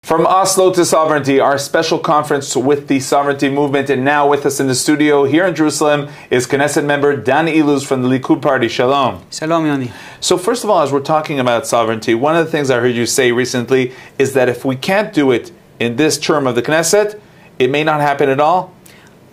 From Oslo to sovereignty, our special conference with the sovereignty movement, and now with us in the studio here in Jerusalem is Knesset member Dan Illouz from the Likud party. Shalom. Shalom, Yoni. So first of all, as we're talking about sovereignty, one of the things I heard you say recently is that if we can't do it in this term of the Knesset, it may not happen at all.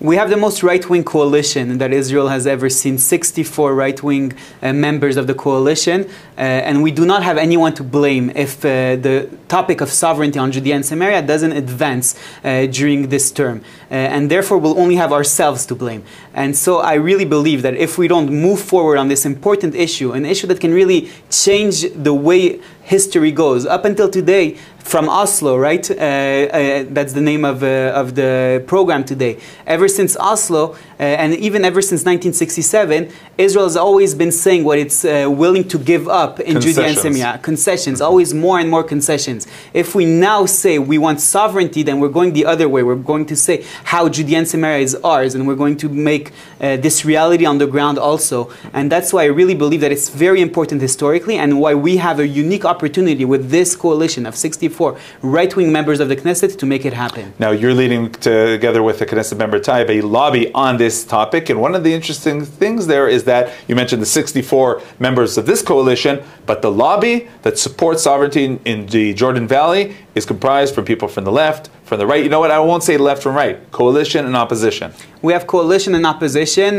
We have the most right-wing coalition that Israel has ever seen, 64 right-wing members of the coalition, and we do not have anyone to blame if the topic of sovereignty on Judea and Samaria doesn't advance during this term. And therefore, we'll only have ourselves to blame. And so I really believe that if we don't move forward on this important issue, an issue that can really change the way history goes, up until today, from Oslo, right? That's the name of the program today. Ever since Oslo, and even ever since 1967, Israel has always been saying what it's willing to give up in Judea and Samaria. Concessions, always more and more concessions. If we now say we want sovereignty, then we're going the other way. We're going to say how Judea and Samaria is ours, and we're going to make this reality on the ground also. And that's why I really believe that it's very important historically, and why we have a unique opportunity with this coalition of 64 right-wing members of the Knesset to make it happen. Now, you're leading together with the Knesset member Taib a lobby on this topic, and one of the interesting things there is that you mentioned the 64 members of this coalition, but the lobby that supports sovereignty in the Jordan Valley is comprised from people from the left, from the right. You know what? I won't say left from right. Coalition and opposition. We have coalition and opposition,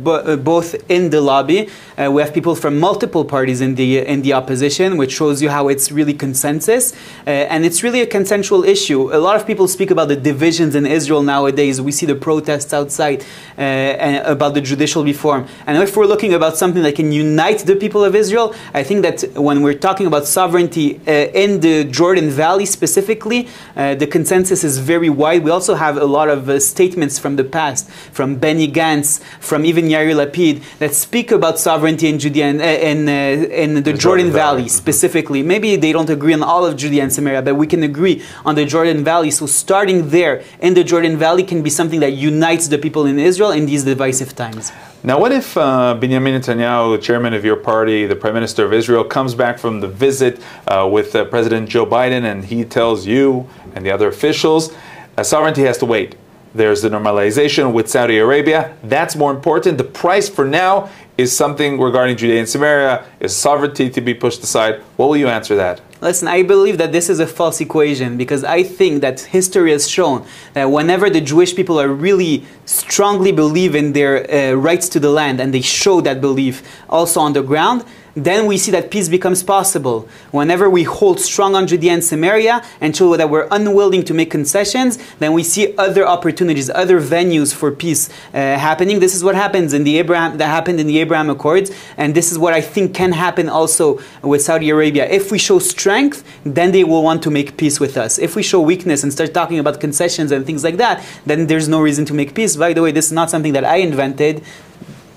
both in the lobby. We have people from multiple parties in the opposition, which shows you how it's really consensus. And it's really a consensual issue. A lot of people speak about the divisions in Israel nowadays. We see the protests outside about the judicial reform. And if we're looking about something that can unite the people of Israel, I think that when we're talking about sovereignty in the Jordan Valley specifically, the consensus is very wide. We also have a lot of statements from the past, from Benny Gantz, from even Yair Lapid, that speak about sovereignty in Judea and in the Jordan Valley specifically. Maybe they don't agree on all of Judea and Samaria, but we can agree on the Jordan Valley. So starting there in the Jordan Valley can be something that unites the people in Israel in these divisive times. Now, what if Benjamin Netanyahu, the chairman of your party, the Prime Minister of Israel, comes back from the visit with President Joe Biden, and he tells you and the other officials, sovereignty has to wait. There's the normalization with Saudi Arabia. That's more important. The price for now is something regarding Judea and Samaria, is sovereignty to be pushed aside. What will you answer that? Listen, I believe that this is a false equation, because I think that history has shown that whenever the Jewish people are really strongly believe in their rights to the land, and they show that belief also on the ground, then we see that peace becomes possible. Whenever we hold strong on Judea and Samaria and show that we're unwilling to make concessions, then we see other opportunities, other venues for peace happening. This is what happens in the happened in the Abraham Accords, and this is what I think can happen also with Saudi Arabia. If we show strength, then they will want to make peace with us. If we show weakness and start talking about concessions and things like that, then there's no reason to make peace. By the way, this is not something that I invented.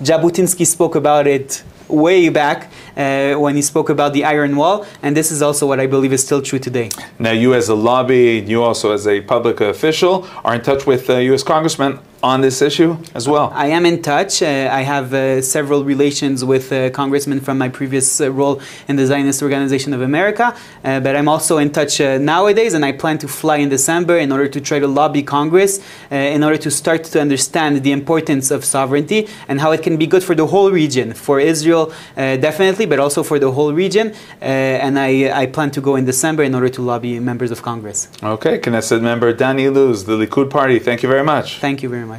Jabotinsky spoke about it way back when he spoke about the Iron Wall, and this is also what I believe is still true today. Now, you as a lobby, you also as a public official, are in touch with U.S. congressmen on this issue as well. I am in touch. I have several relations with congressmen from my previous role in the Zionist Organization of America, but I'm also in touch nowadays, and I plan to fly in December in order to try to lobby Congress in order to start to understand the importance of sovereignty and how it can be good for the whole region, for Israel definitely, but also for the whole region. And I plan to go in December in order to lobby members of Congress. Okay, Knesset member Dan Illouz, the Likud party, thank you very much. Thank you very much.